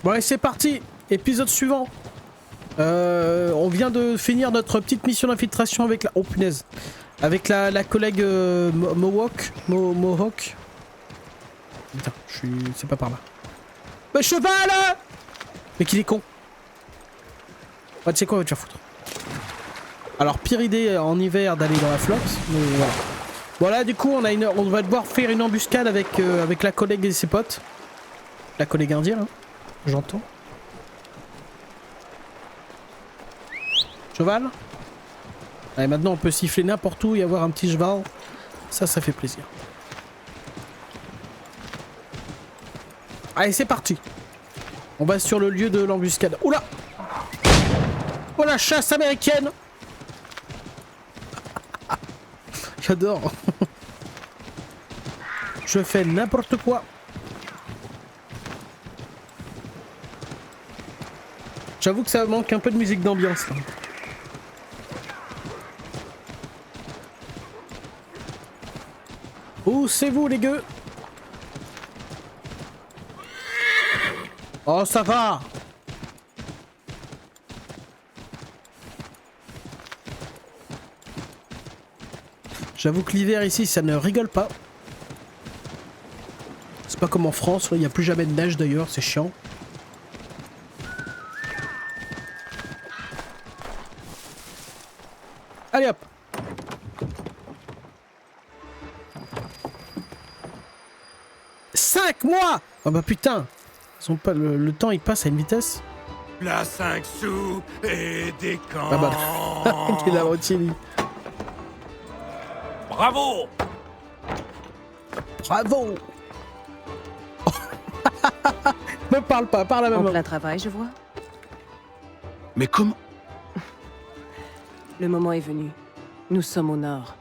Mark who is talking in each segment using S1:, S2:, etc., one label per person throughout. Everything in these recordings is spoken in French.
S1: Bon allez, c'est parti. Épisode suivant. On vient de finir notre petite mission d'infiltration avec la... Oh punaise. Avec la collègue Mohawk. Putain, je suis... C'est pas par là. Mais cheval. Mais qu'il est con. Ouais, tu sais quoi, on va te faire foutre. Alors, pire idée en hiver d'aller dans la flotte, mais voilà. Voilà, du coup, on va devoir faire une embuscade avec la collègue et ses potes. La collègue indienne, hein, j'entends. Cheval. Allez, maintenant on peut siffler n'importe où et avoir un petit cheval. Ça fait plaisir. Allez, c'est parti. On va sur le lieu de l'embuscade. Oula! Oh la chasse américaine! J'adore. Je fais n'importe quoi. J'avoue que ça manque un peu de musique d'ambiance là. Où c'est vous les gueux? Oh ça va. J'avoue que l'hiver ici ça ne rigole pas. C'est pas comme en France, il n'y a plus jamais de neige d'ailleurs, c'est chiant. Allez hop. Moi. Oh bah putain. Ils sont pas, le temps il passe à une vitesse.
S2: La 5 sous et des camps.
S1: Ah bah il a retiré.
S2: Bravo.
S1: Bravo. Me parle pas, parle à ma main.
S3: En plein travail, je vois.
S2: Mais comment?
S3: Le moment est venu. Nous sommes au nord.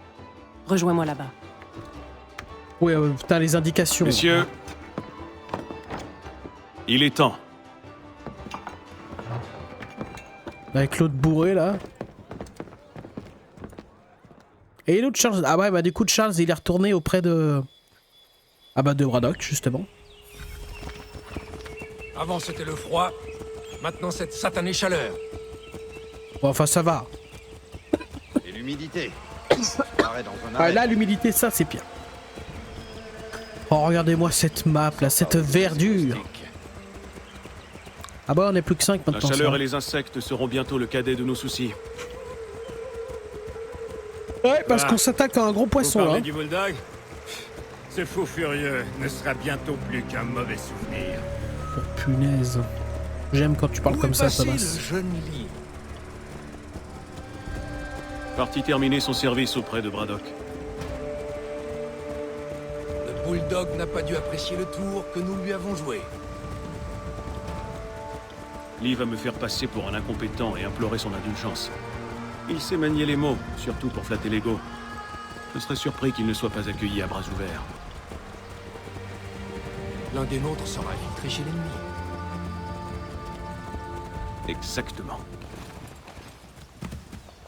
S3: Rejoins-moi là-bas.
S1: Ouais, putain, les indications.
S2: Messieurs, il est temps.
S1: Avec l'autre bourré là. Et l'autre Charles. Ah ouais, bah du coup Charles il est retourné auprès de... Ah bah de Braddock justement.
S4: Avant c'était le froid, maintenant cette satanée chaleur.
S1: Bon, enfin ça va.
S5: Et l'humidité.
S1: Ah là l'humidité ça c'est pire. Oh regardez-moi cette map là, cette verdure. Ah bah on est plus que 5 maintenant.
S2: La chaleur
S1: ça.
S2: et les insectes seront bientôt le cadet de nos soucis.
S1: Ouais parce qu'on s'attaque à un gros poisson
S4: Vous
S1: là.
S4: parlez du bulldog? Ce fou furieux ne sera bientôt plus qu'un mauvais souvenir.
S1: Oh punaise. J'aime quand tu parles comme ça Thomas.
S4: Le jeune lit.
S2: Parti terminer son service auprès de Braddock.
S4: Le bulldog n'a pas dû apprécier le tour que nous lui avons joué.
S2: Lee va me faire passer pour un incompétent et implorer son indulgence. Il sait manier les mots, surtout pour flatter l'ego. Je serais surpris qu'il ne soit pas accueilli à bras ouverts.
S4: L'un des nôtres sera infiltré chez l'ennemi.
S2: Exactement.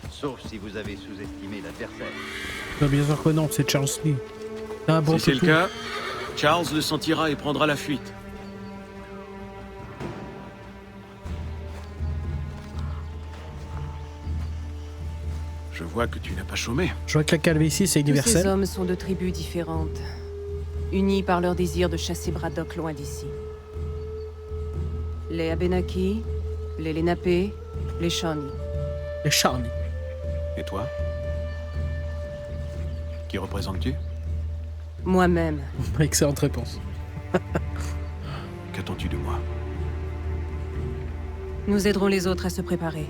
S5: Sauf si vous avez sous-estimé l'adversaire.
S1: Non, bien sûr que non, c'est Charles Lee. Un bon
S2: Si c'est le
S1: toutou.
S2: cas, Charles le sentira et prendra la fuite. Je vois que tu n'as pas chômé.
S1: Je vois que la calvitie c'est
S3: Tous ces
S1: universel.
S3: hommes sont de tribus différentes, unis par leur désir de chasser Braddock loin d'ici. Les Abenaki, les Lenape, les Shawnee.
S1: Les Charlie.
S2: Et toi? Qui représentes-tu?
S3: Moi-même.
S1: Excellente réponse.
S2: Qu'attends-tu de moi?
S3: Nous aiderons les autres à se préparer.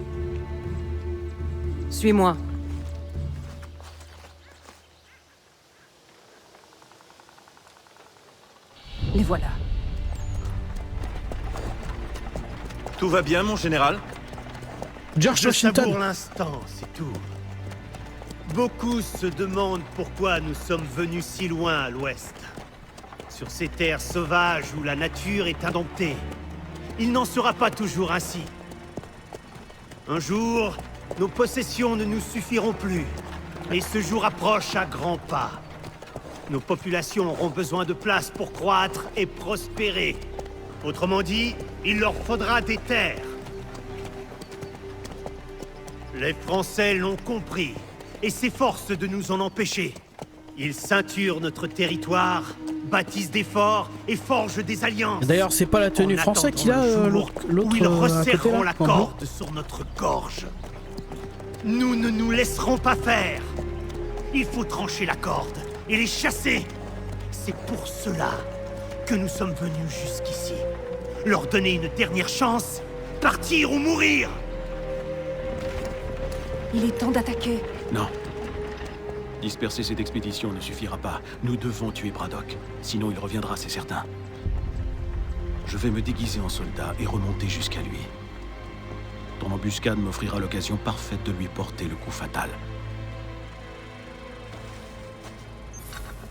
S3: Suis-moi. Les voilà.
S5: Tout va bien, mon général?
S1: George
S6: Je
S1: Washington.
S6: savoure l'instant, c'est tout. Beaucoup se demandent pourquoi nous sommes venus si loin à l'ouest. Sur ces terres sauvages où la nature est indomptée. Il n'en sera pas toujours ainsi. Un jour, nos possessions ne nous suffiront plus. Et ce jour approche à grands pas. Nos populations auront besoin de place pour croître et prospérer. Autrement dit, il leur faudra des terres. Les Français l'ont compris et s'efforcent de nous en empêcher. Ils ceinturent notre territoire, bâtissent des forts et forgent des alliances.
S1: D'ailleurs, c'est pas la tenue
S6: En
S1: française qu'il a,
S6: attendant le jour
S1: l'autre
S6: où ils
S1: à côté,
S6: resserreront
S1: là,
S6: la
S1: en bleu.
S6: corde sur notre gorge. Nous ne nous laisserons pas faire. Il faut trancher la corde et les chasser. C'est pour cela que nous sommes venus jusqu'ici. Leur donner une dernière chance, partir ou mourir.
S3: Il est temps d'attaquer.
S2: Non. Disperser cette expédition ne suffira pas. Nous devons tuer Braddock. Sinon il reviendra, c'est certain. Je vais me déguiser en soldat et remonter jusqu'à lui. Ton embuscade m'offrira l'occasion parfaite de lui porter le coup fatal.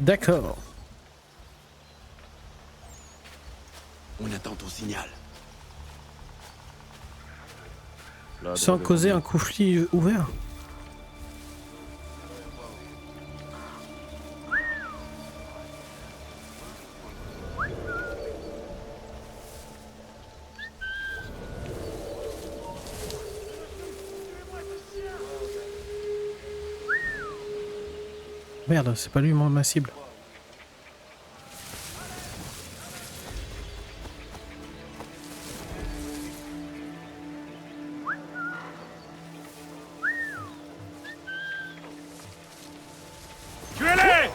S1: D'accord.
S5: On attend ton signal.
S1: Sans causer un conflit ouvert. Merde, c'est pas lui ma cible.
S4: Tuez-les!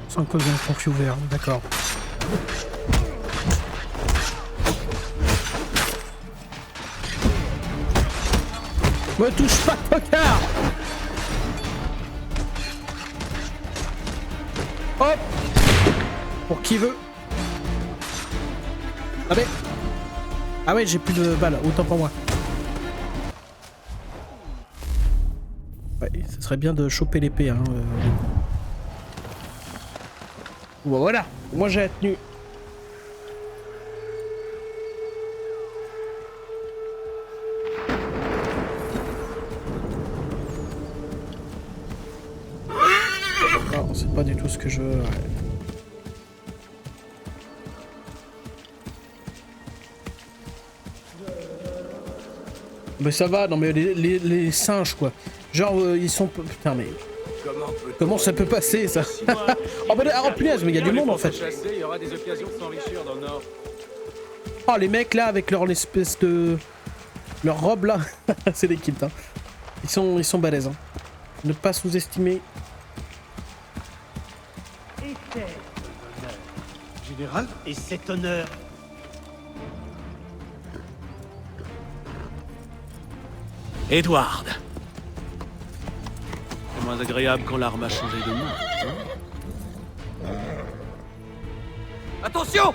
S1: Sans causer un conflit ouvert, d'accord. Me touche pas, tocard! Hop! Pour qui veut? Ah mais... Ah ouais, j'ai plus de balles, autant pour moi. Ouais, ça serait bien de choper l'épée, hein. Bon, voilà, moi j'ai la tenue. Non, c'est pas du tout ce que je veux. Ouais. Mais ça va, non mais les singes quoi. Genre ils sont... Putain mais... Comment ça peut passer ça? Oh bah ah, punaise, mais il y a du monde en fait.
S7: Il y aura des occasions de s'enrichir dans le Nord.
S1: Oh les mecs là avec leur espèce de... Leur robe là. C'est des kilts hein. Ils sont balèzes hein. Ne pas sous-estimer.
S6: Général? Et cet honneur.
S2: Edward. C'est moins agréable quand l'arme a changé de nom.
S7: Attention!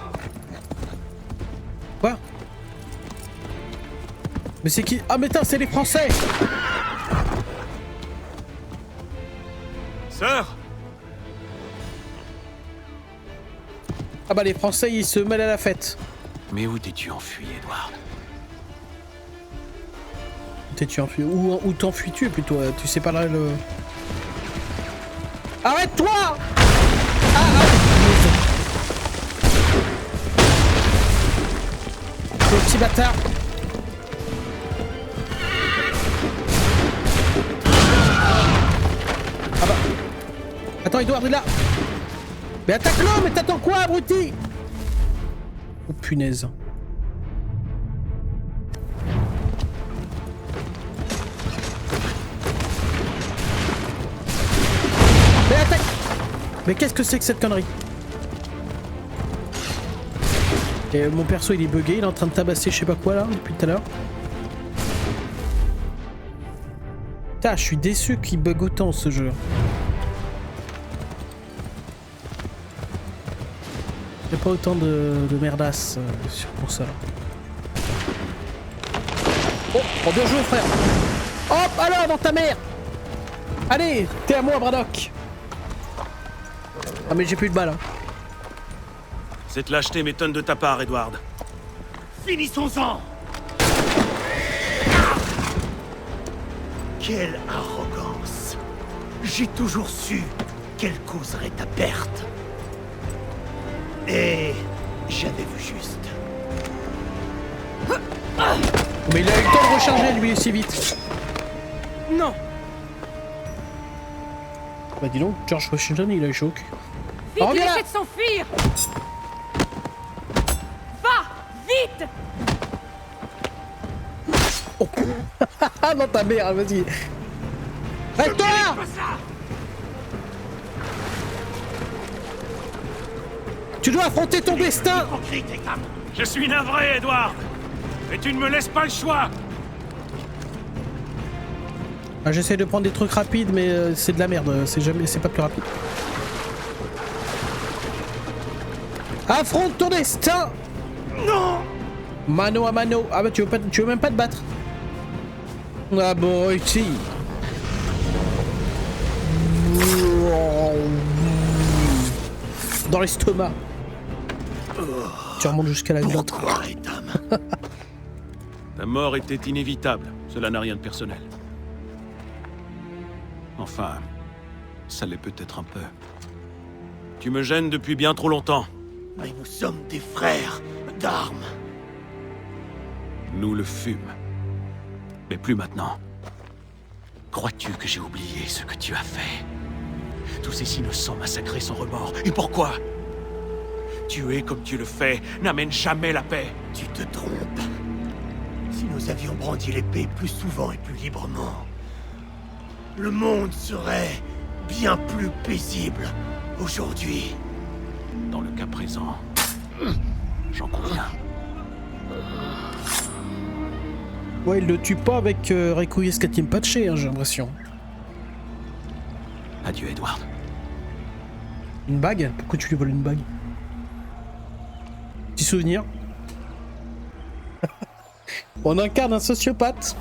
S1: Quoi? Mais c'est qui? Ah mais putain, c'est les Français!
S2: Sœur!
S1: Ah bah les Français ils se mêlent à la fête.
S2: Mais où t'es-tu enfui, Edward?
S1: T'es-tu enfui? Où t'enfuis-tu plutôt? Tu sais pas là le... Arrête-toi! Le petit bâtard! Ah bah... Attends, Edward est là! Mais attaque-le! Mais t'attends quoi, abruti? Oh punaise. Mais attaque! Mais qu'est-ce que c'est que cette connerie? Et mon perso il est bugué, il est en train de tabasser je sais pas quoi là depuis tout à l'heure. Putain, je suis déçu qu'il bug autant ce jeu. Il n'y a pas autant de merdasse pour ça. Oh, bon, bien joué frère. Hop, alors dans ta mère. Allez, t'es à moi Braddock. Ah mais j'ai plus de balles. Hein.
S2: Cette lâcheté m'étonne de ta part, Edward.
S6: Finissons-en! Quelle arrogance! J'ai toujours su qu'elle causerait ta perte. Et J'avais vu juste.
S1: Mais il a eu le temps de recharger lui si vite.
S3: Non.
S1: Bah dis donc, George Washington il a eu chaud au cul.
S3: Vite,
S1: reviens là.
S3: essaie de s'enfuir. Va, vite.
S1: Ah non ta mère, vas-y. Arrête-toi! Tu dois affronter ton destin!
S4: Je suis navré, Edward. Mais tu ne me laisses pas le choix.
S1: Ah, j'essaie de prendre des trucs rapides mais c'est de la merde, c'est pas plus rapide. Affronte ton destin!
S6: Non!
S1: Mano à mano. Ah bah tu veux même pas te battre. Ah bon, ici. Dans l'estomac. Tu remontes jusqu'à la glotte.
S6: Pourquoi, Ethan?
S2: Ta mort était inévitable, cela n'a rien de personnel. Enfin, ça l'est peut-être un peu. Tu me gênes depuis bien trop longtemps.
S6: Mais nous sommes des frères d'armes.
S2: Nous le fûmes. Mais plus maintenant. Crois-tu que j'ai oublié ce que tu as fait? Tous ces innocents massacrés sans remords. Et pourquoi? Tuer comme tu le fais n'amène jamais la paix.
S6: Tu te trompes. Si nous avions brandi l'épée plus souvent et plus librement, le monde serait bien plus paisible aujourd'hui.
S2: Dans le cas présent, j'en conviens.
S1: Ouais, il le tue pas avec Requiescat Tempache, hein, j'ai l'impression.
S2: Adieu, Edward.
S1: Une bague? Pourquoi tu lui voles une bague? Petit souvenir. On incarne un sociopathe.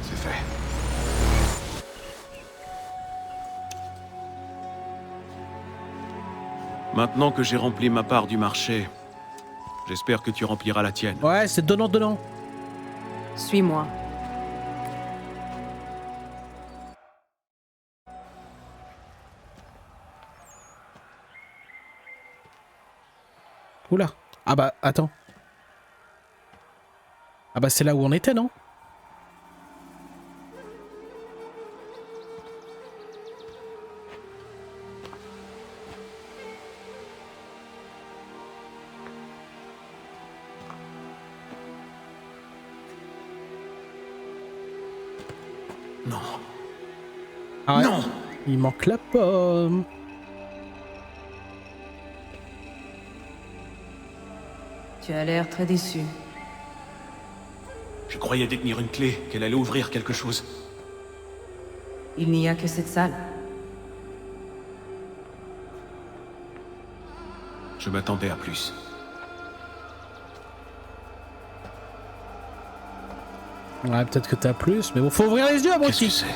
S2: C'est fait. Maintenant que j'ai rempli ma part du marché, j'espère que tu rempliras la tienne.
S1: Ouais, c'est donnant-donnant.
S3: Suis-moi.
S1: Oula. Ah bah, attends. Ah bah, c'est là où on était, non?
S2: Non.
S1: Ah ouais.
S2: Non.
S1: Il manque la pomme.
S3: Tu as l'air très déçu.
S2: Je croyais détenir une clé, qu'elle allait ouvrir quelque chose.
S3: Il n'y a que cette salle.
S2: Je m'attendais à plus.
S1: Ouais, peut-être que t'as plus, mais bon, faut ouvrir les yeux, moi
S2: Qu'est-ce que
S1: aussi.
S2: c'est?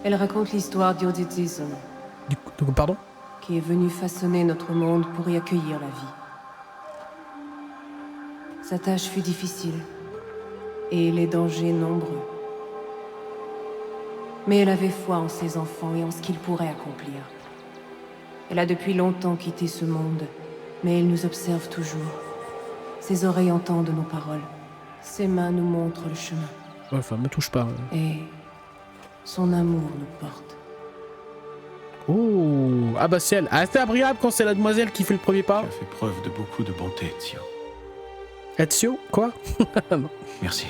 S3: Elle raconte l'histoire d'Iodidison,
S1: Du coup, pardon?
S3: qui est venu façonner notre monde pour y accueillir la vie. Sa tâche fut difficile, et les dangers nombreux. Mais elle avait foi en ses enfants et en ce qu'ils pourraient accomplir. Elle a depuis longtemps quitté ce monde, mais elle nous observe toujours. Ses oreilles entendent nos paroles. Ses mains nous montrent le chemin.
S1: Ouais, enfin, me touche pas.
S3: Et son amour nous porte.
S1: Oh, ah bah c'est elle. Ah, c'est agréable quand c'est la demoiselle qui fait le premier pas.
S2: Tu as fait preuve de beaucoup de bonté, Ezio.
S1: Ezio? Quoi? Non.
S2: Merci.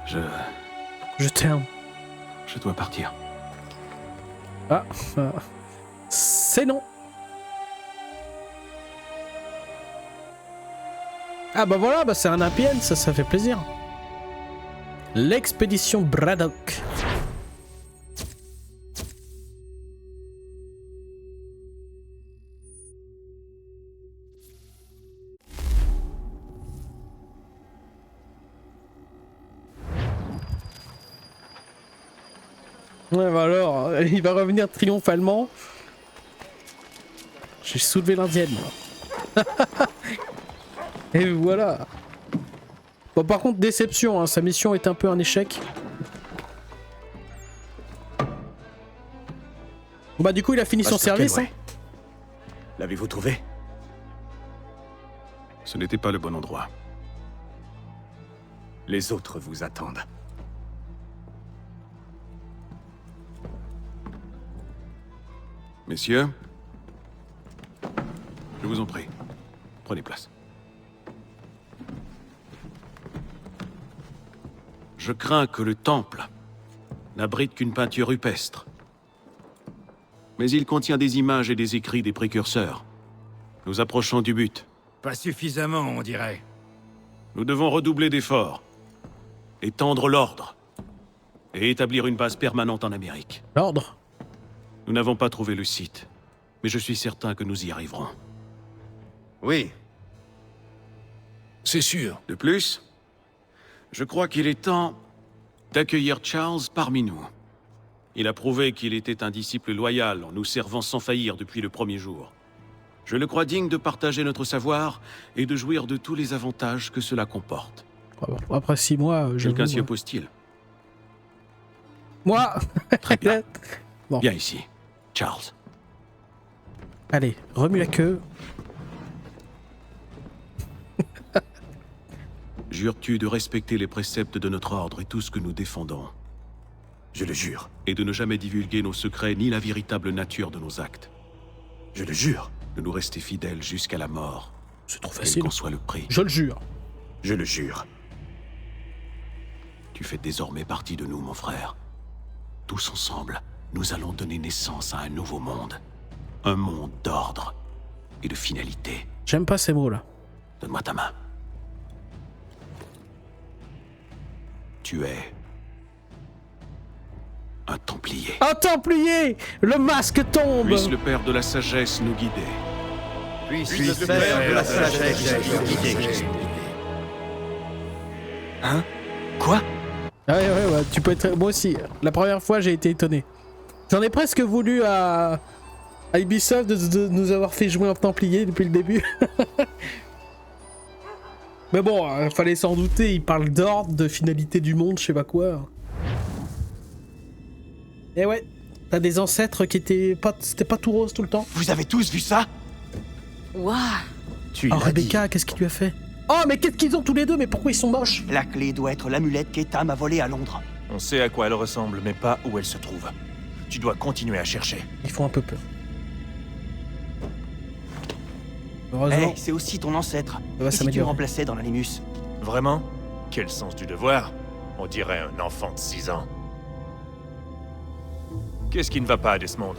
S1: Je t'aime.
S2: Je dois partir.
S1: Ah, c'est non. Ah bah voilà, bah c'est un happy end, ça fait plaisir. L'expédition Braddock. Ouais, bah alors, il va revenir triomphalement. J'ai soulevé l'indienne. Et voilà. Bon, par contre, déception, hein, sa mission est un peu un échec. Bon bah du coup il a fini son
S5: Pasteur
S1: service.
S5: Kenway. L'avez-vous trouvé?
S2: Ce n'était pas le bon endroit.
S5: Les autres vous attendent.
S2: Messieurs, je vous en prie, prenez place. Je crains que le temple n'abrite qu'une peinture rupestre. Mais il contient des images et des écrits des précurseurs. Nous approchons du but.
S4: Pas suffisamment, on dirait.
S2: Nous devons redoubler d'efforts, étendre l'ordre et établir une base permanente en Amérique.
S1: L'ordre.
S2: Nous n'avons pas trouvé le site, mais je suis certain que nous y arriverons.
S5: Oui.
S2: C'est sûr. De plus, je crois qu'il est temps d'accueillir Charles parmi nous. Il a prouvé qu'il était un disciple loyal en nous servant sans faillir depuis le premier jour. Je le crois digne de partager notre savoir et de jouir de tous les avantages que cela comporte.
S1: Après 6 mois, je.
S2: Quelqu'un s'y oppose-t-il?
S1: Moi.
S2: Très bien.
S1: Bon.
S2: Viens ici, Charles.
S1: Allez, remue la queue.
S2: Jures-tu de respecter les préceptes de notre ordre et tout ce que nous défendons?
S5: Je le jure.
S2: Et de ne jamais divulguer nos secrets ni la véritable nature de nos actes?
S5: Je le jure.
S2: De nous rester fidèles jusqu'à la mort,
S1: C'est trop
S2: quel
S1: facile.
S2: qu'en soit le prix.
S1: Je le jure.
S5: Je le jure.
S2: Tu fais désormais partie de nous, mon frère. Tous ensemble, nous allons donner naissance à un nouveau monde. Un monde d'ordre et de finalité.
S1: J'aime pas ces mots-là.
S2: Donne-moi ta main. Tu es un Templier.
S1: Un Templier! Le masque tombe!
S2: Puisse le Père de la Sagesse nous guider.
S6: Puisse le Père de la sagesse nous guider.
S5: Hein? Quoi?
S1: Ah ouais, tu peux être... Moi aussi, la première fois j'ai été étonné. J'en ai presque voulu à Ubisoft de nous avoir fait jouer en Templier depuis le début. Mais bon, fallait s'en douter, il parle d'ordre, de finalité du monde, je sais pas quoi. Et ouais, t'as des ancêtres qui étaient pas... C'était pas tout rose tout le temps.
S5: Vous avez tous vu ça?
S3: Waouh!
S5: Tu
S1: Oh
S5: l'as
S1: Rebecca, qu'est-ce qu'il lui a fait? Oh mais qu'est-ce qu'ils ont tous les deux? Mais pourquoi ils sont moches?
S5: dit. La clé doit être l'amulette qu'Eta m'a volée à Londres.
S8: On sait à quoi elle ressemble, mais pas où elle se trouve. Tu dois continuer à chercher.
S1: Ils font un peu peur. Heureusement.
S5: Eh, c'est aussi ton ancêtre.
S1: Ça va
S5: Et si tu
S1: s'améliorer.
S5: me remplaçais dans l'animus?
S8: Vraiment? Quel sens du devoir? On dirait un enfant de 6 ans. Qu'est-ce qui ne va pas à Desmond?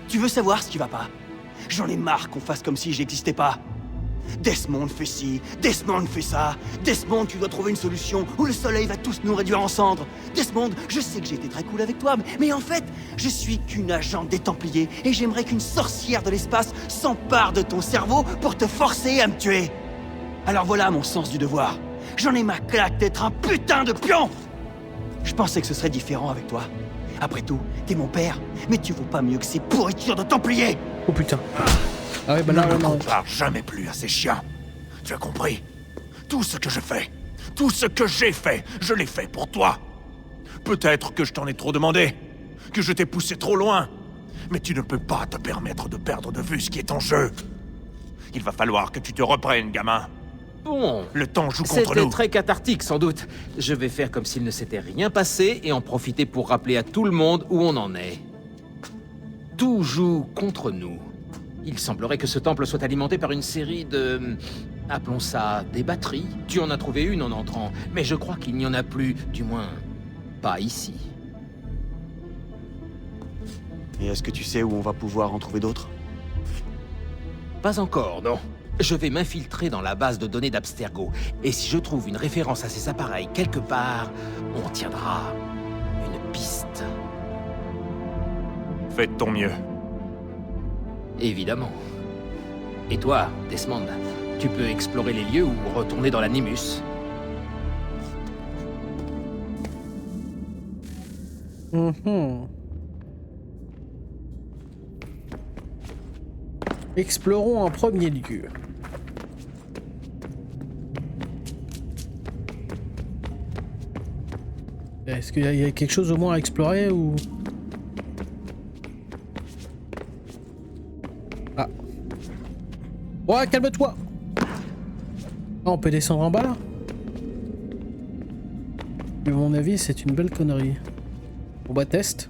S5: Tu veux savoir ce qui va pas? J'en ai marre qu'on fasse comme si j'existais pas. Desmond fait ci, Desmond fait ça. Desmond, tu dois trouver une solution ou le soleil va tous nous réduire en cendres. Desmond, je sais que j'ai été très cool avec toi, mais en fait, je suis qu'une agente des Templiers et j'aimerais qu'une sorcière de l'espace s'empare de ton cerveau pour te forcer à me tuer. Alors voilà mon sens du devoir. J'en ai ma claque d'être un putain de pion. Je pensais que ce serait différent avec toi. Après tout, t'es mon père, mais tu vaux pas mieux que ces pourritures de Templiers.
S1: Oh putain. Ah ouais, bah là,
S8: Ne me
S1: on
S8: compare jamais plus à ces chiens. Tu as compris? Tout ce que je fais, tout ce que j'ai fait, je l'ai fait pour toi. Peut-être que je t'en ai trop demandé, que je t'ai poussé trop loin. Mais tu ne peux pas te permettre de perdre de vue ce qui est en jeu. Il va falloir que tu te reprennes, gamin.
S7: Bon,
S8: Le temps joue contre
S7: c'était
S8: nous.
S7: très cathartique sans doute. Je vais faire comme s'il ne s'était rien passé et en profiter pour rappeler à tout le monde où on en est. Tout joue contre nous. Il semblerait que ce temple soit alimenté par une série de... appelons ça des batteries. Tu en as trouvé une en entrant, mais je crois qu'il n'y en a plus, du moins, pas ici.
S5: Et est-ce que tu sais où on va pouvoir en trouver d'autres?
S7: Pas encore, non. Je vais m'infiltrer dans la base de données d'Abstergo, et si je trouve une référence à ces appareils quelque part, on tiendra une piste.
S8: Fais de ton mieux.
S7: Évidemment. Et toi, Desmond, tu peux explorer les lieux ou retourner dans l'animus.
S1: Explorons en premier lieu. Est-ce qu'il y a quelque chose au moins à explorer ou... Ah. Ouais, calme-toi. Ah, on peut descendre en bas là? À mon avis, c'est une belle connerie. Bon bah test.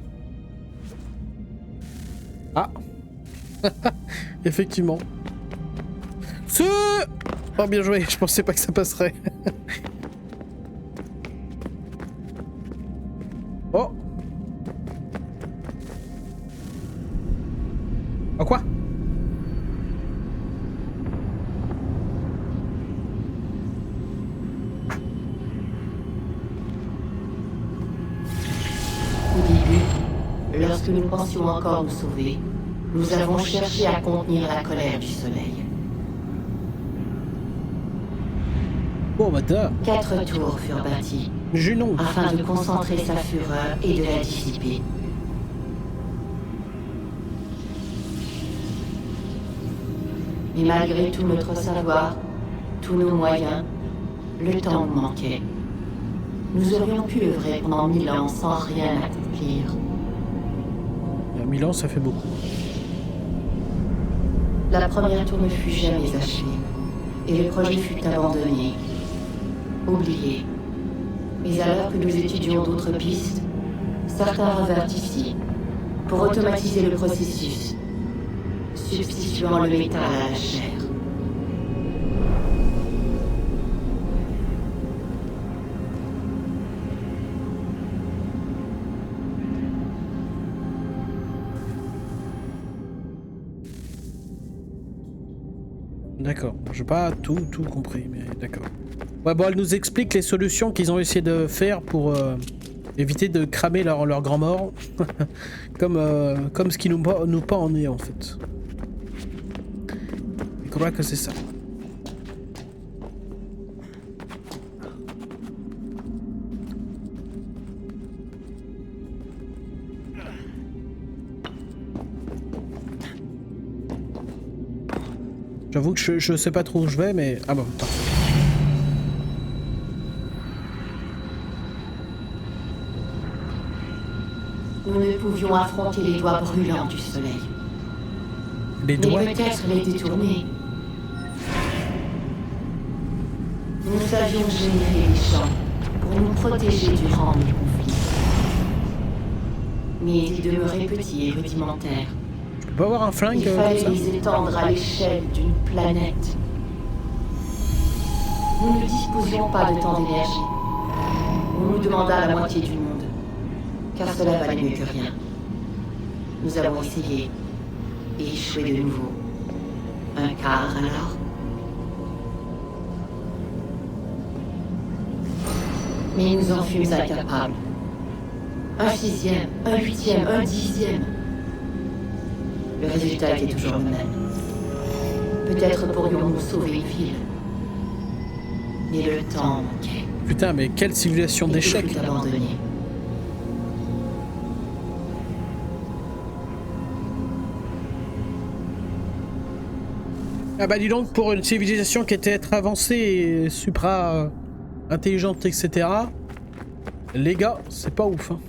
S1: Ah. Effectivement. Oh bien joué, je pensais pas que ça passerait. Oh. Oh quoi?
S9: Au début, lorsque nous pensions encore nous sauver, nous avons cherché à contenir la colère du soleil.
S1: Oh bah t'as.
S9: 4 tours furent bâtis,
S1: Junon.
S9: afin de concentrer sa fureur et de la dissiper. Mais malgré tout notre savoir, tous nos moyens, le temps nous manquait. Nous aurions pu œuvrer pendant 1000 ans sans rien accomplir.
S1: 1000 ans, ça fait beaucoup.
S9: La première tour ne fut jamais achevée, et le projet fut abandonné, oublié. Mais alors que nous étudions d'autres pistes, certains revinrent ici, pour automatiser le processus, substituant le métal à la chair.
S1: D'accord, j'ai pas tout compris, mais d'accord. Ouais, bon, elle nous explique les solutions qu'ils ont essayé de faire pour éviter de cramer leur grand mort. comme ce qui nous pas en est en fait. Je crois que c'est ça. J'avoue que je sais pas trop où je vais, mais... Ah bon, parfait.
S9: Nous ne pouvions affronter les doigts brûlants du soleil.
S1: Les doigts?
S9: Mais peut-être les détourner. Nous savions générer les champs pour nous protéger durant les conflits. Mais ils demeuraient petits et rudimentaires.
S1: Tu peux avoir un flingue
S9: Il
S1: comme
S9: fallait
S1: ça?
S9: les étendre à l'échelle d'une planète. Nous ne disposions pas de tant d'énergie. On nous demanda la moitié du monde, car cela valait mieux que rien. Nous avons essayé, et échoué de nouveau. Un quart alors. Mais nous en fûmes incapables. Un 6e, un 8e, un 10e. Le résultat était toujours le même. Peut-être pourrions-nous sauver une ville. Mais le temps manquait.
S1: Putain, mais quelle civilisation d'échecs!
S9: Abandonné.
S1: Ah bah dis donc, pour une civilisation qui était être avancée et supra intelligente, etc. Les gars, c'est pas ouf. Hein.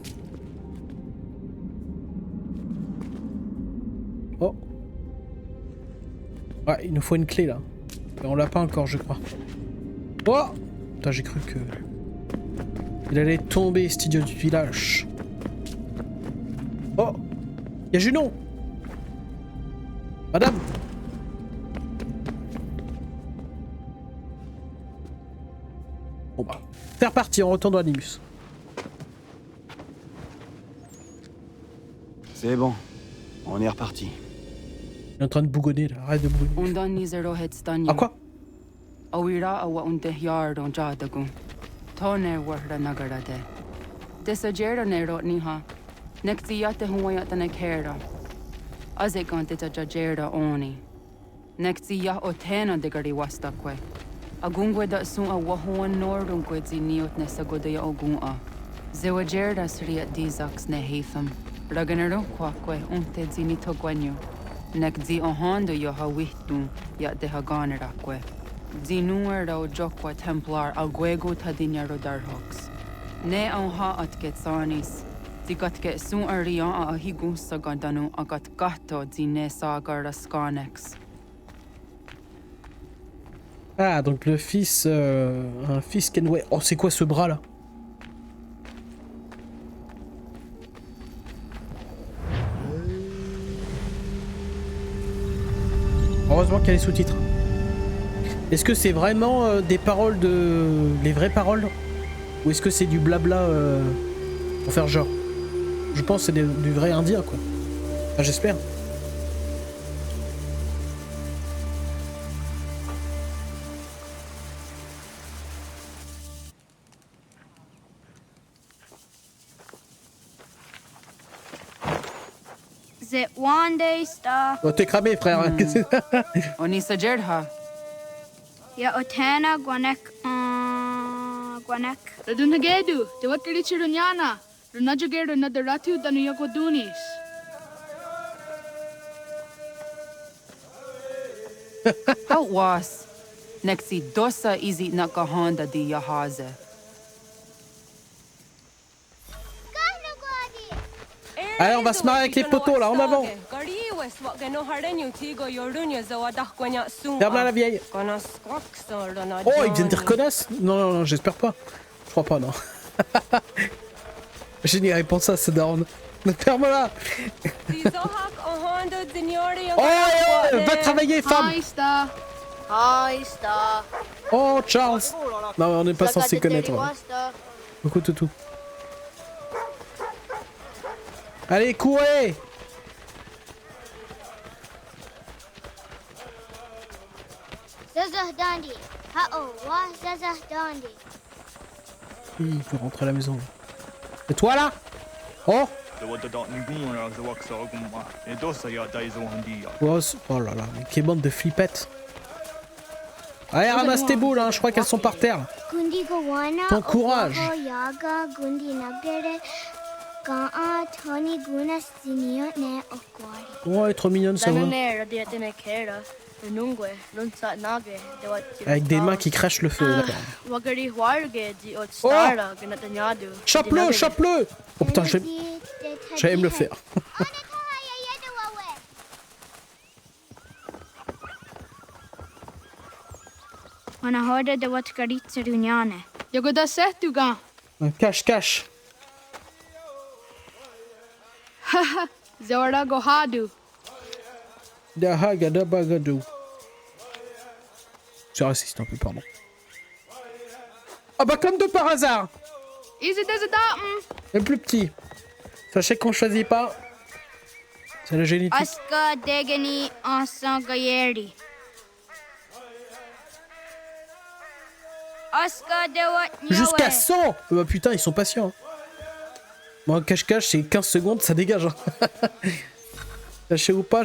S1: Oh. Ouais, il nous faut une clé là. Mais on l'a pas encore, je crois. Oh. Putain, j'ai cru que... il allait tomber, cet idiot du village. Oh. Y'a Junon. Madame. Bon bah, c'est reparti, on retourne dans l'Animus.
S5: C'est bon, on est reparti.
S1: Il est en train de bougonner là, arrête de bougonner. Ah quoi?
S10: Awira awa unte yard on jadagun. Tone warda nagarade. Desajera nero niha. Nektiyate huwayata nekera. Azekante tajajera oni. Nektiya otena degari wastakwe. Agungwe da sun a wahuan nordun gwedzi niot nesagodaya ogun a. Zewajerda sriat dizax ne heitham. Raganero kwakwe unte zini togwanyo. Nekzi ohando yo hawitun ya de haganerakwe. Zinuer o jokwa templar alguego tadinyaro darhox. Ne on ha atket sarnis. Tikatke sun arian a higunsa gandanu agat gato dine sagara skarnex.
S1: Ah, donc le fils... un fils Kenway. Oh, c'est quoi ce bras là? Heureusement qu'il y a les sous-titres. Est-ce que c'est vraiment des paroles de... les vraies paroles? Ou est-ce que c'est du blabla pour faire genre? Je pense que c'est du vrai indien quoi. Enfin, j'espère.
S11: Is it one day star?
S1: Oh, t'es cramé frère.
S10: Oni sajerha.
S11: Ya otana gwanek gwanek.
S12: Radunagedu, te wateri chirunyana. Runajageru nadaratu danu yagodunis.
S10: How was? Nexi dosa izi nakahanda di yahaze.
S1: Allez, on va se marier avec les poteaux là, en avant. Ferme-la la vieille. Oh, ils viennent te reconnaître? Non, non, non, j'espère pas. Je crois pas, non. J'ai ni réponse à ce daron. Ferme-la. Oh, va travailler, femme. Oh, Charles. Non, on n'est pas censé connaître. Beaucoup tout. Allez, courez! Il faut rentrer à la maison. Et toi là? Oh! Oh là là, mais quelle bande de flippettes! Allez, ramasse tes boules, hein, je crois qu'elles sont par terre. Ton courage! Ouais, trop mignonne ça va. Avec des mains qui crachent le feu. Oh! Chope-le, chope-le! Oh putain, j'allais me le faire. Cache, cache.
S12: Zora gohadu.
S1: Dahagadabagadu. Je résiste un peu, pardon. Ah bah comme de par hasard. Le plus petit. Sachez qu'on choisit pas. C'est la génétique.
S11: Aska degani ansangayeri. Aska dewat.
S1: Jusqu'à 100. Bah putain, ils sont patients. Moi, cache-cache, c'est 15 secondes, ça dégage. Lâchez ou pas,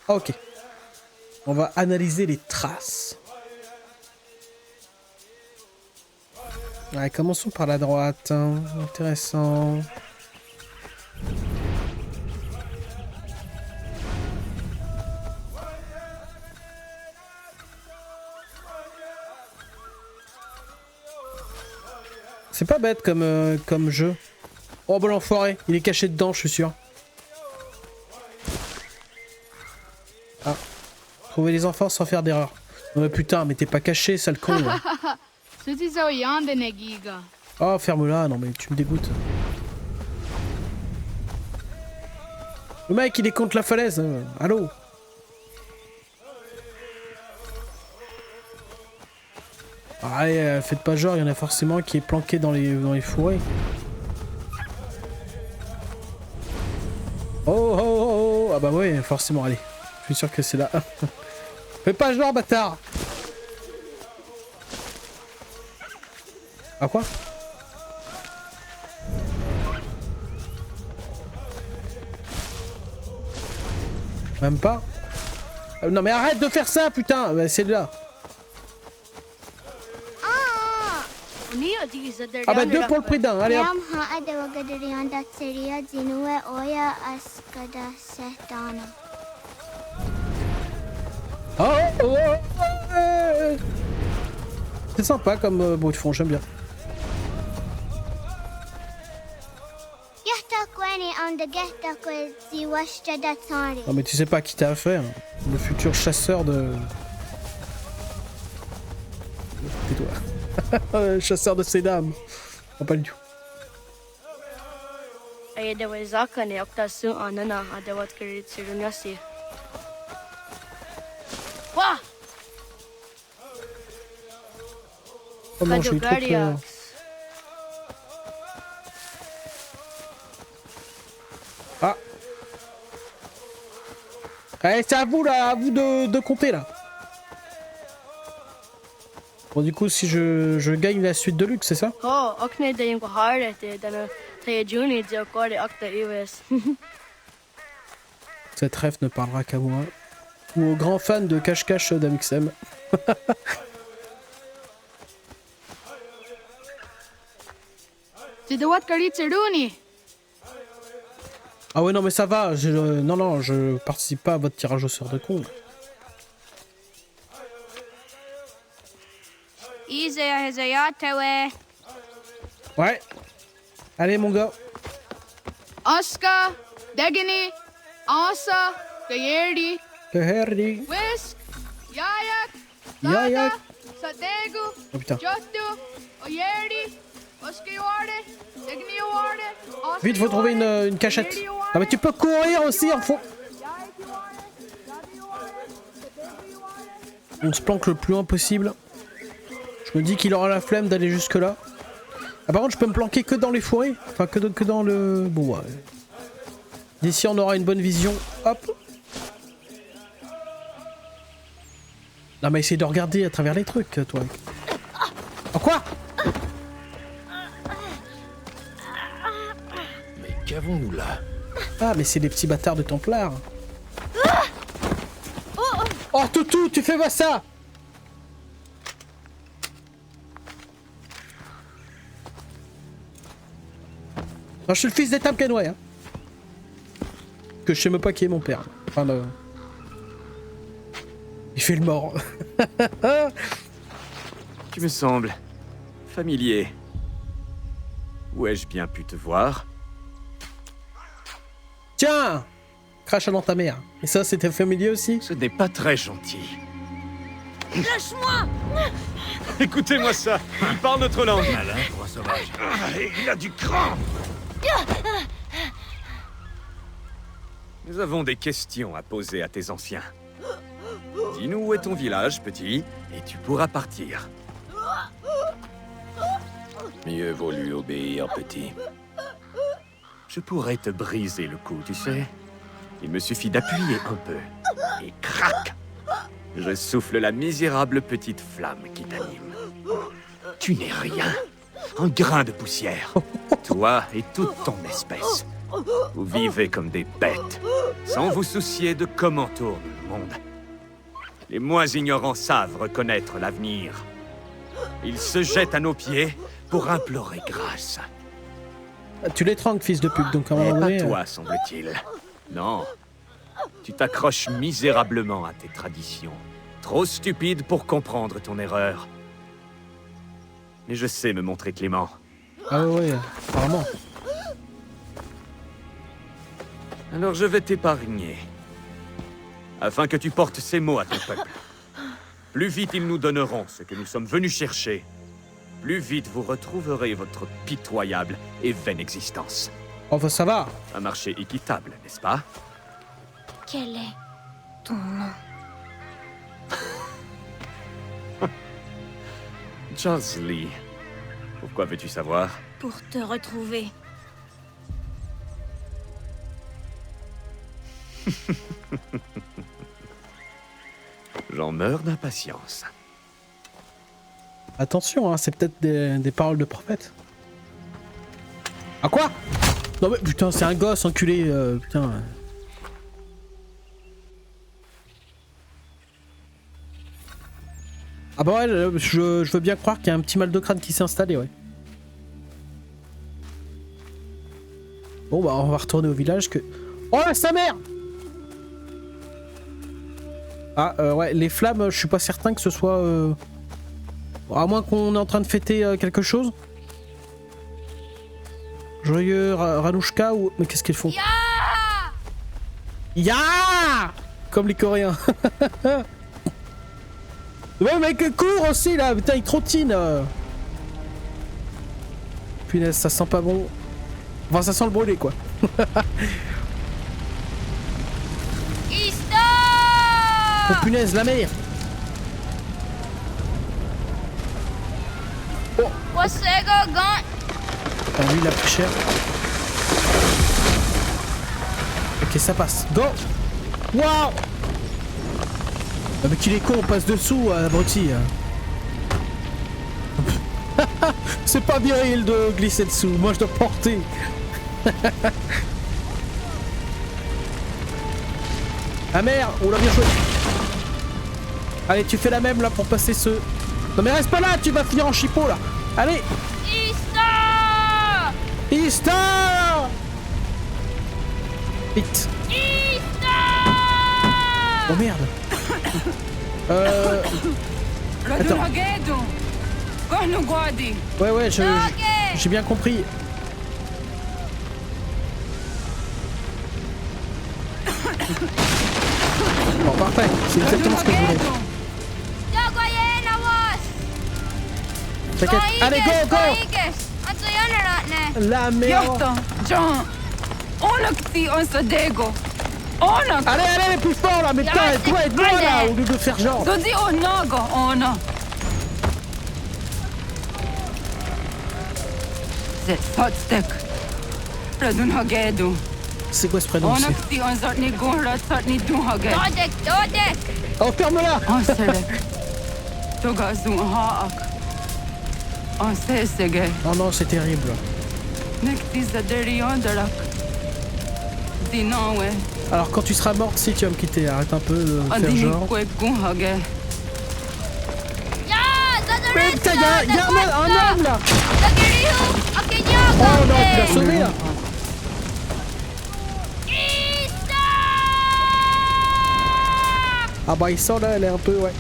S1: Ah, ok. On va analyser les traces. Ouais, commençons par la droite. Hein. Intéressant. C'est pas bête comme jeu. Oh bah l'enfoiré, il est caché dedans, je suis sûr. Ah. Trouver les enfants sans faire d'erreur. Non mais putain, mais t'es pas caché, sale con. Oh, ferme-la, non mais tu me dégoûtes. Le mec, il est contre la falaise. Hein. Allô? Ah, faites pas genre, il y en a forcément qui est planqué dans les fourrés. Oh, oh, oh, oh. Ah bah ouais, forcément, allez. Je suis sûr que c'est là. Fais pas genre, bâtard. Ah quoi? Même pas? Non mais arrête de faire ça, putain. Bah, c'est là. Ah bah 2 pour le prix d'un, allez hop. Oh, oh, oh, oh. C'est sympa comme bruit de fond, j'aime bien. Non mais tu sais pas à qui t'as affaire. Le futur chasseur de... Tais-toi. Chasseur de ces dames. Non, pas du tout. Oh non, j'ai eu trop peur. Ah. Allez, c'est à vous là, à vous de compter là. Bon du coup si je gagne la suite de Luke, c'est ça? Cette ref ne parlera qu'à moi. Ou aux grands fans de cache-cache d'Amixem. Ah ouais non mais ça va, non je participe pas à votre tirage au sort de con. Ouais. Allez mon gars.
S12: Oscar, Dagini, Asa, Gayerdi, Whisk, Yayak, Sadegu,
S1: Oh putain.
S12: Jostu, Oyerdi, Oskiwade, Dagniwade,
S1: Vite, faut trouver une cachette. Ah mais tu peux courir aussi en fond. On se planque le plus loin possible. Je me dis qu'il aura la flemme d'aller jusque là. Ah par contre je peux me planquer que dans les forêts. Enfin que dans le... Bon ouais. D'ici on aura une bonne vision. Hop. Non mais essaye de regarder à travers les trucs toi. Oh quoi?
S8: Mais qu'avons-nous là?
S1: Ah mais c'est des petits bâtards de Templars. Oh Toutou, tu fais pas ça! Non, je suis le fils d'Etam Kenway, hein. Que je sais même pas qui est mon père. Enfin, il fait le mort.
S13: Tu me sembles familier. Où ai-je bien pu te voir?
S1: Tiens! Crache dans ta mère. Et ça, c'était familier aussi?
S13: Ce n'est pas très gentil.
S11: Lâche-moi!
S13: Écoutez-moi ça! Il parle notre langue!
S8: Malin pour un sauvage. Il a du cran!
S13: Nous avons des questions à poser à tes anciens. Dis-nous où est ton village, petit, et tu pourras partir.
S8: Mieux vaut lui obéir, petit.
S13: Je pourrais te briser le cou, tu sais. Il me suffit d'appuyer un peu. Et crac! Je souffle la misérable petite flamme qui t'anime. Tu n'es rien. Un grain de poussière. Toi et toute ton espèce. Vous vivez comme des bêtes, sans vous soucier de comment tourne le monde. Les moins ignorants savent reconnaître l'avenir. Ils se jettent à nos pieds pour implorer grâce.
S1: Tu l'étrangles, fils de pute, donc à un moment
S13: Mais
S1: donné...
S13: pas toi, semble-t-il. Non. Tu t'accroches misérablement à tes traditions. Trop stupide pour comprendre ton erreur. Mais je sais me montrer clément.
S1: Ah ouais, apparemment.
S13: Alors je vais t'épargner. Afin que tu portes ces mots à ton peuple. Plus vite ils nous donneront ce que nous sommes venus chercher, plus vite vous retrouverez votre pitoyable et vaine existence.
S1: Enfin, ça va.
S13: Un marché équitable, n'est-ce pas?
S11: Quel est ton nom?
S13: Charles Lee. Pourquoi veux-tu savoir?
S11: Pour te retrouver.
S13: J'en meurs d'impatience.
S1: Attention, hein, c'est peut-être des paroles de prophète. Ah quoi? Non mais putain, c'est un gosse, enculé, putain. Ah bah ouais, je veux bien croire qu'il y a un petit mal de crâne qui s'est installé, ouais. Bon bah on va retourner au village que... Oh la sa mère! Ah ouais, les flammes, je suis pas certain que ce soit... À moins qu'on est en train de fêter quelque chose. Joyeux Ranouchka ou... Mais qu'est-ce qu'ils font? Ya! Comme les Coréens. Ouais, mec, cours aussi là, putain, il trottine. Punaise, ça sent pas bon. Enfin, ça sent le brûlé quoi. Oh punaise, la mer. Oh. Ah, lui, il a pris cher. Ok, ça passe. Go! Waouh! Ah, mais qu'il est con, on passe dessous, abruti. C'est pas bien il de glisser dessous, moi je dois porter. Ah merde, on l'a bien joué. Allez, tu fais la même là pour passer ce... Non mais reste pas là, tu vas finir en chipot là. Allez. Ista! Vite. Oh merde. Attends. Ouais, j'ai bien compris. Bon, parfait. C'est exactement ce que je voulais. T'inquiète. Allez, go, go! La merde. Allez, allez, plus fort là, mais putain, toi et toi là, au lieu de faire genre. C'est quoi ce prénom? Oh, ferme-la! Oh non, c'est terrible. Alors quand tu seras morte, si tu vas me quitter, arrête un peu de faire genre. Mais putain, y'a un homme là! Oh non, tu l'as sauvé là! Ah bah il sort là, elle est un peu, ouais.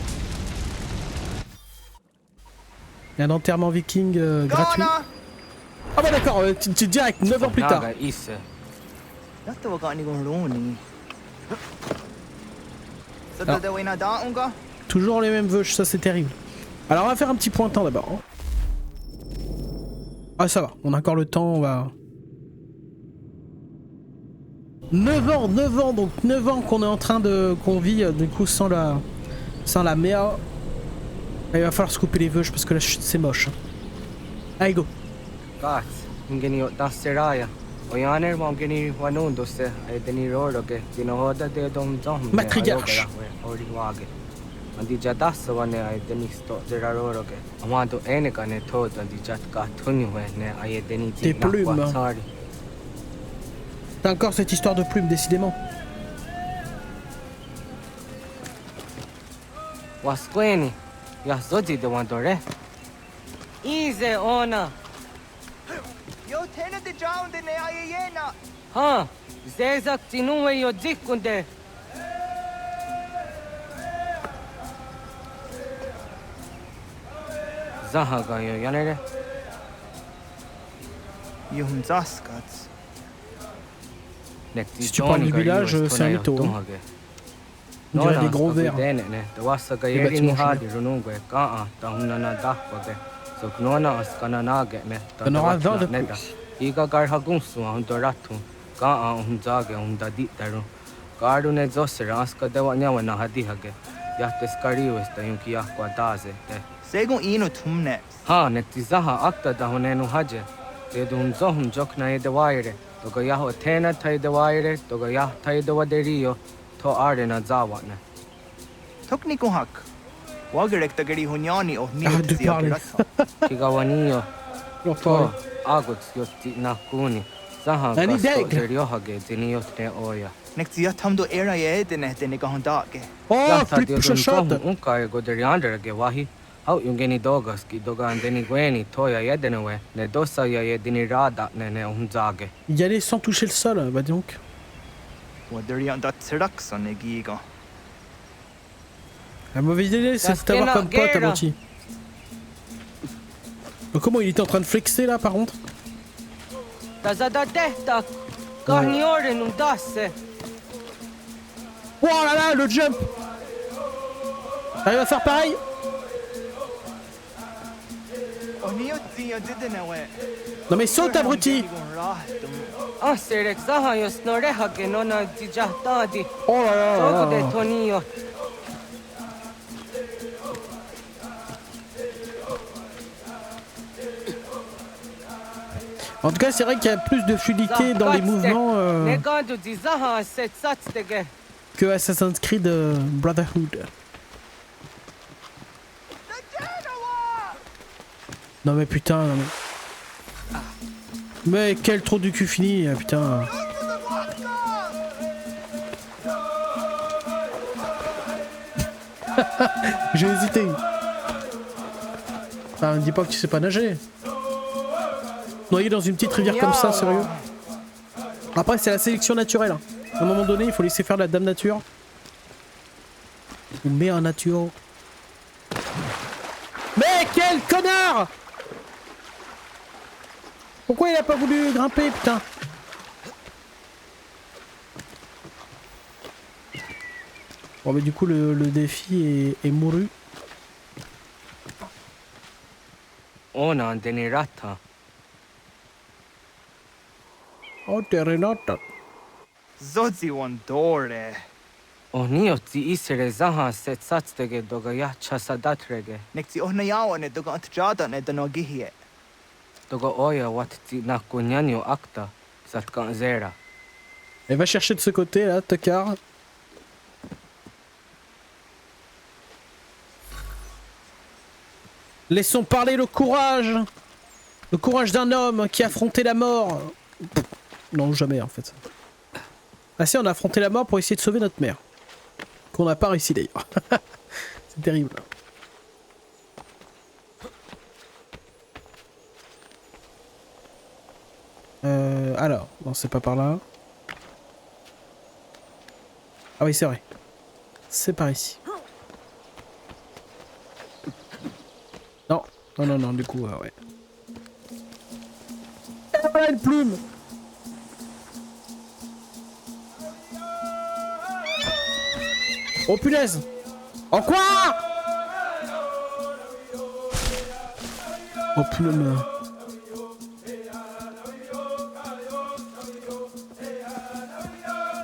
S1: Il y a un enterrement viking gratuit. Ah bah d'accord, tu direct, 9 ans plus tard. Alors, toujours les mêmes vœux, ça c'est terrible. Alors on va faire un petit point de temps d'abord. Ah ça va, on a encore le temps, on va... 9 ans, donc 9 ans qu'on est en train de... qu'on vit du coup sans la méa. Il va falloir se couper les vœux parce que là c'est moche. Allez go. Matriarche. Des plumes. T'as encore cette histoire de plumes, décidément. Si tu parles du village, c'est un mytho. Hein. On dirait des gros vers. Les bâtiments on aura 20 de plus. Arrête de parler. Oh, flip shot. Y aller sans toucher le sol, bah donc. La mauvaise idée, c'est de t'avoir comme pote, abruti. Comment il était en train de flexer là, par contre? Oh là là, le jump. T'arrives à faire pareil? Non mais saute, abruti.
S10: Ah, c'est l'exaha, yo snoreha que non a déjà tadi.
S1: Oh là là là
S10: Sogo
S1: là.
S10: de Tonio.
S1: En tout cas, c'est vrai qu'il y a plus de fluidité dans les mouvements
S10: Negado di zaha, c'est satstege.
S1: que Assassin's Creed Brotherhood. Non mais putain, non mais quel trou du cul fini, putain. J'ai hésité. Ah, me dis pas que tu sais pas nager. Noyer dans une petite rivière comme ça, sérieux. Après, c'est la sélection naturelle. À un moment donné, il faut laisser faire la dame nature. Ou mère nature. Mais quel connard! Pourquoi il a pas voulu grimper, putain? Bon, mais du coup, le défi est mouru.
S10: On a un denirata.
S1: Oh, t'es Renata.
S14: Zodzi Wandore.
S10: Onio ti isere zaha, c'est satstege dogaya chasadatrege.
S14: Nekti ohnayawane doga antjadane danogihie.
S10: Dogo oya wat ti nakunyanyo akta, satkan zera.
S1: Elle va chercher de ce côté, là, tocard. Laissons parler le courage. Le courage d'un homme qui a affronté la mort. Non, jamais en fait. Ah si, on a affronté la mort pour essayer de sauver notre mère. Qu'on n'a pas réussi d'ailleurs. C'est terrible. Alors, non, c'est pas par là. Ah oui, c'est vrai. C'est par ici. Non, non, non, non, du coup, ouais. Ah, voilà une plume. Oh punaise. En quoi? Oh plume.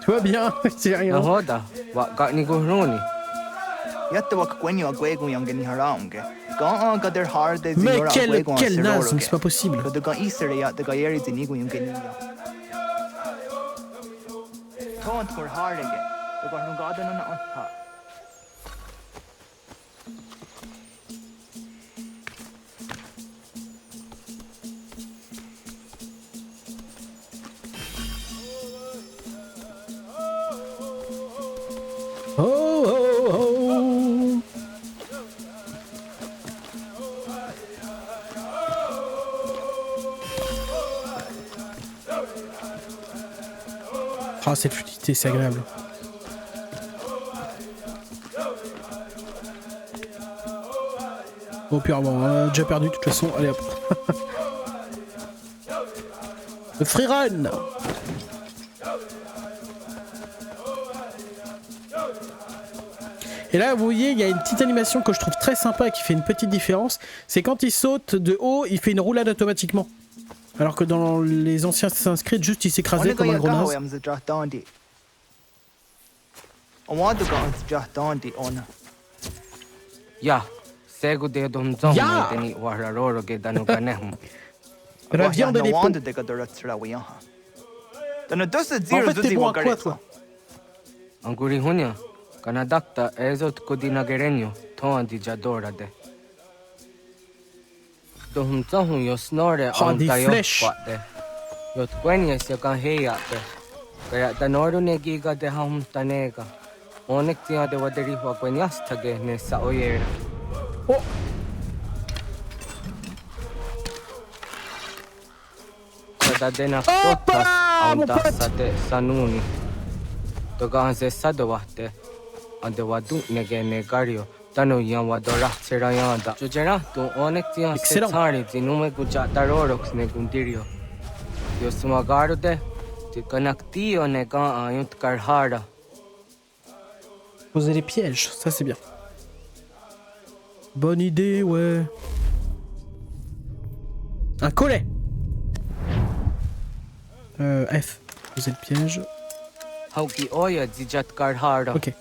S1: Tu vois bien, c'est rien.
S10: Nahoda, wa ga ni gohroni.
S14: Yatta wak kwenyo agwegu yangeni haramge. Ga gader harde zi
S1: Mais
S14: yora
S1: quel
S14: agwegu
S1: naze, mais c'est pas possible.
S14: Ga ga isere yatta ga yeri zi nigu yangeni. Tont for hardege. Ga ga gada na anta.
S1: Ah, cette fluidité, c'est agréable. Au pire, bon, on a déjà perdu de toute façon. Allez hop. Le free run. Et là, vous voyez, il y a une petite animation que je trouve très sympa et qui fait une petite différence. C'est quand il saute de haut, il fait une roulade automatiquement. Alors que dans les anciens Assassin's Creed, juste il s'écrasait comme un gros naze.
S10: Ya, sego de domzon deni wararoro ge danu ganem.
S1: La viande des pots.
S14: En fait, t'es bon à quoi, toi?
S10: Anguri hunya, kanadakta ezot kodina gerenyo, toan di jadora de. Domzon yo snore
S1: Oh, des flèches.
S10: Yot kwenya se kan heya de. Kaya danoru ne giga de ham tanega. Onek tia de waderi wa kwenyas tage ne sa oyera.
S1: Oh.
S10: Sada dena totas aunda de sanuni. Toga se sadowate. Ande wadu nege negario. Tano yan wadora serayanda. Jojera tu onek tia se tsari zinume gujatarorox ne gundirio. Yo sumagaro de ti connectio ne ga ayunt karhara.
S1: Poser les pièges, ça c'est bien. Bonne idée, ouais. Un collet. F. Poser le piège. Ok.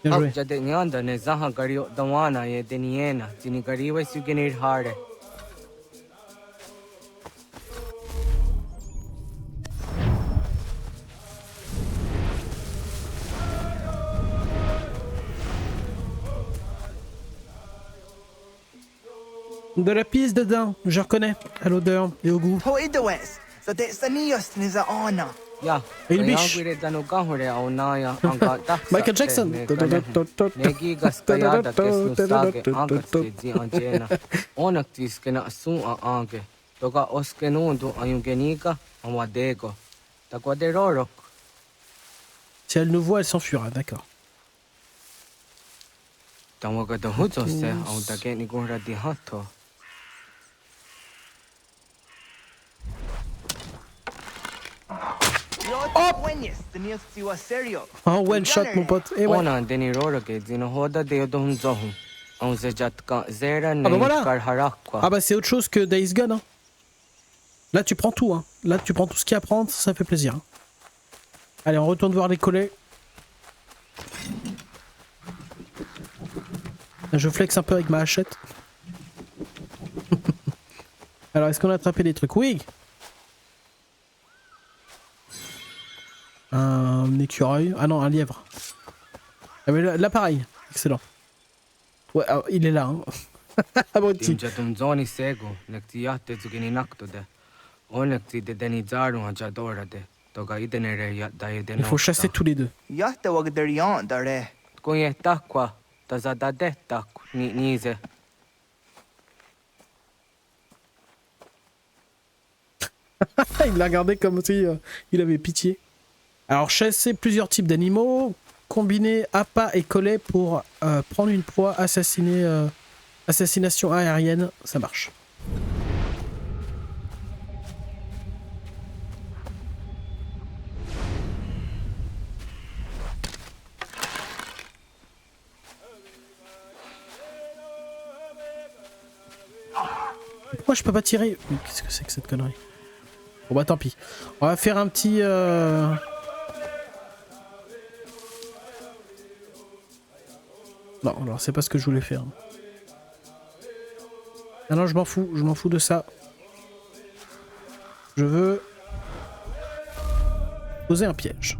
S1: Bien joué. De la pisse dedans, je reconnais, à l'odeur et au goût. Et une biche. Michael Jackson. Si elle nous voit, elle s'enfuira, d'accord. Oh, one shot, mon pote. Et ouais. Ah bah voilà. Ah bah c'est autre chose que Days Gone. Hein. Là tu prends tout. Hein. Là tu prends tout ce qu'il y a à prendre, ça fait plaisir. Hein. Allez, on retourne voir les collets. Je flex un peu avec ma hachette. Alors, est-ce qu'on a attrapé des trucs? Oui. Un écureuil. Ah non, un lièvre. Ah mais là pareil. Excellent. Ouais, alors, il est là. Hein. Abruti. Il faut chasser tous les deux. Il l'a regardé comme si il avait pitié. Alors chasser plusieurs types d'animaux, combiner appât et collet pour prendre une proie, assassiner, assassination aérienne, ça marche. Pourquoi je peux pas tirer? Qu'est-ce que c'est que cette connerie? Bon bah tant pis. On va faire un petit... Non, alors c'est pas ce que je voulais faire. Ah non, je m'en fous de ça. Je veux... poser un piège.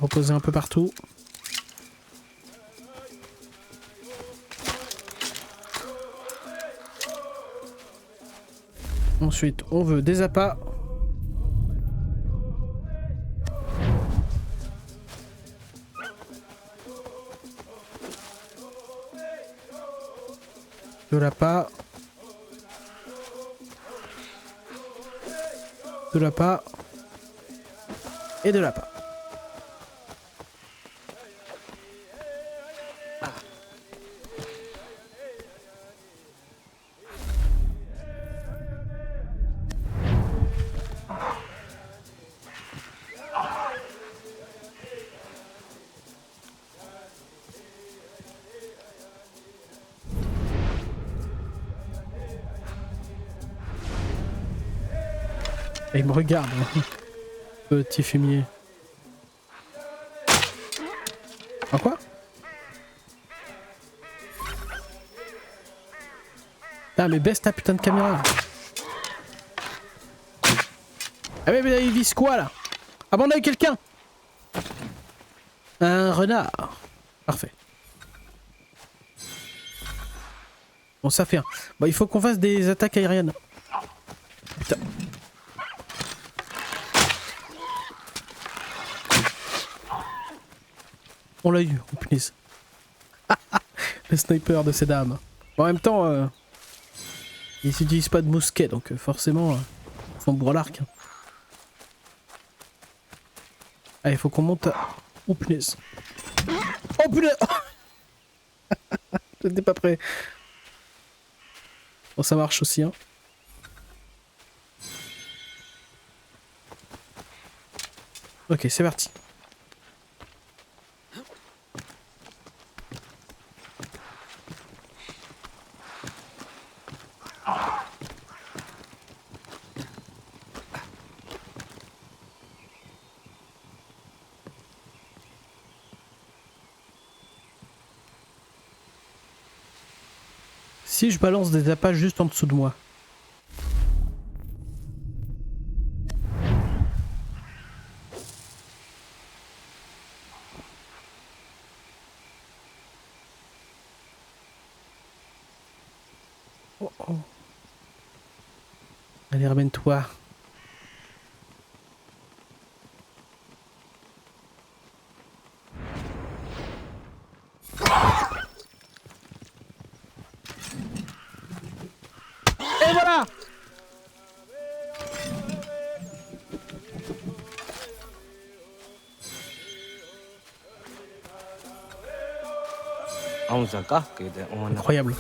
S1: Reposer un peu partout. Ensuite, on veut des appâts. De l'appât. De l'appât. Et de l'appât. Et il me regarde, hein. Petit fumier. Ah quoi? Ah mais baisse ta putain de caméra. Ah mais il vise quoi là? Ah bon on a eu quelqu'un. Un renard. Parfait. Bon ça fait un. Bon il faut qu'on fasse des attaques aériennes. Putain. On l'a eu, oh punaise. Le sniper de ces dames. Bon, en même temps, ils n'utilisent pas de mousquet, donc forcément... Son bourre à l'arc. Allez, faut qu'on monte. Oh punaise. Oh punaise. J'étais pas prêt. Bon, ça marche aussi, hein. Ok, c'est parti. Si je balance des appâts juste en dessous de moi. Oh oh. Allez, ramène-toi. Et voilà! Incroyable.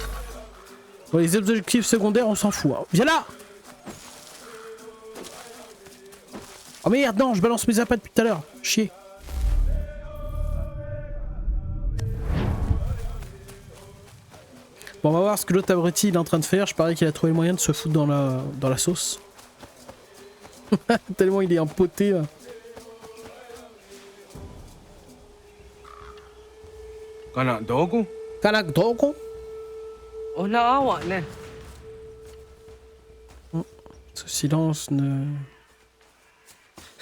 S1: Bon, les objectifs secondaires, on s'en fout. Hein. Viens là! Oh merde, non, je balance mes appâts depuis tout à l'heure. Chier. Bon, on va voir ce que l'autre abruti il est en train de faire. Je parie qu'il a trouvé le moyen de se foutre dans la sauce. Tellement il est empoté.
S15: Kanak dogo?
S1: Kanak dogo?
S15: Oh na awak ne.
S1: Ce silence ne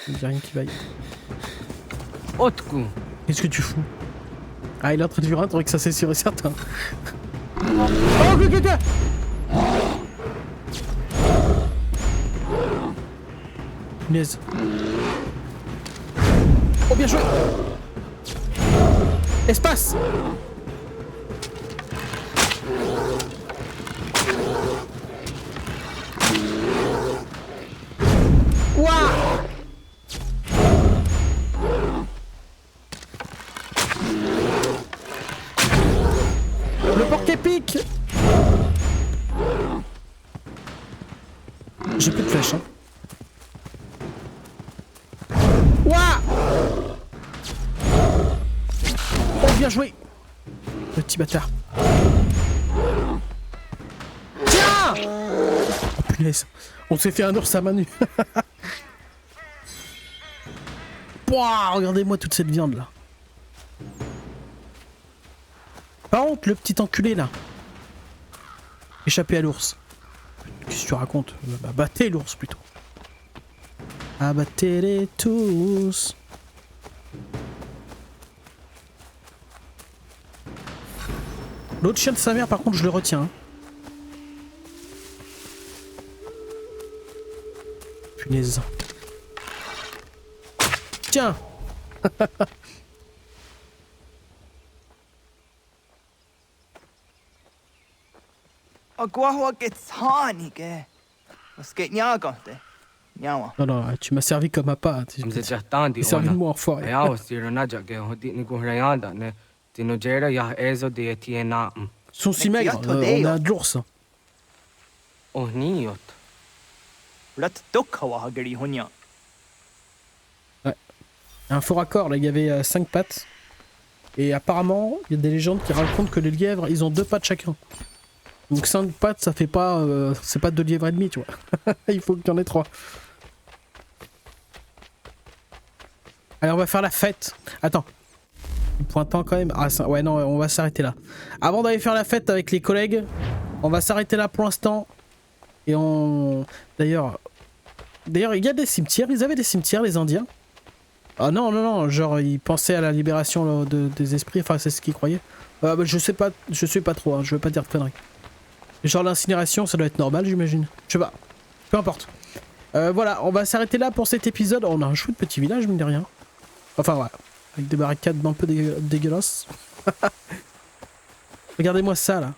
S1: dit rien qui vaille.
S15: Otku.
S1: Qu'est-ce que tu fous? Ah, il est en train de faire un truc, ça c'est sûr et certain. Oh, que punaise. Oh, bien joué. Espace. Ouah. Le porc-épic. J'ai plus de flèches, hein. Ouah. Oh, bien joué. Petit bâtard. Tiens. Oh, punaise. On s'est fait un ours à main nue. Pouah, regardez-moi toute cette viande là. Par contre, le petit enculé là. Échappé à l'ours. Qu'est-ce que tu racontes? Bah, battez l'ours plutôt. Abattez-les tous. L'autre chien de sa mère, par contre, je le retiens. Hein. Punaise. Tiens. Non, non, tu m'as servi comme appât. Tu m'as servi de moi enfoiré. Sont si maigres, on a de l'ours. Ouais. Un faux raccord, là, il y avait 5 pattes. Et apparemment, il y a des légendes qui racontent que les lièvres, ils ont 2 pattes chacun. Donc 5 pattes, ça fait pas... c'est pas 2 lièvres et demi, tu vois. Il faut qu'il y en ait 3. Allez, on va faire la fête. Attends. Pointant quand même. Ah, ouais, non, on va s'arrêter là. Avant d'aller faire la fête avec les collègues, on va s'arrêter là pour l'instant. Et on... D'ailleurs, il y a des cimetières. Ils avaient des cimetières, les Indiens. Ah non, non, non. Genre, ils pensaient à la libération des esprits. Enfin, c'est ce qu'ils croyaient. Bah, je sais pas. Je sais pas trop. Hein, je veux pas dire de conneries. Genre, l'incinération, ça doit être normal, j'imagine. Je sais pas. Peu importe. Voilà, on va s'arrêter là pour cet épisode. On a un chouette petit village, mine de rien. Enfin, voilà. Avec des barricades un peu dégueulasses. Regardez-moi ça, là.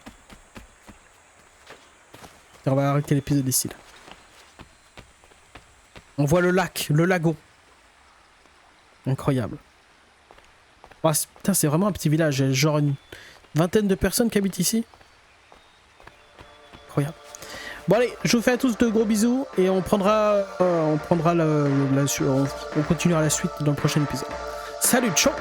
S1: Et on va arrêter l'épisode ici, là. On voit le lac, le lagon. Incroyable. Oh, putain, c'est vraiment un petit village. Il y a genre une vingtaine de personnes qui habitent ici. Incroyable. Bon allez, je vous fais à tous de gros bisous et on continuera la suite dans le prochain épisode. Salut, ciao!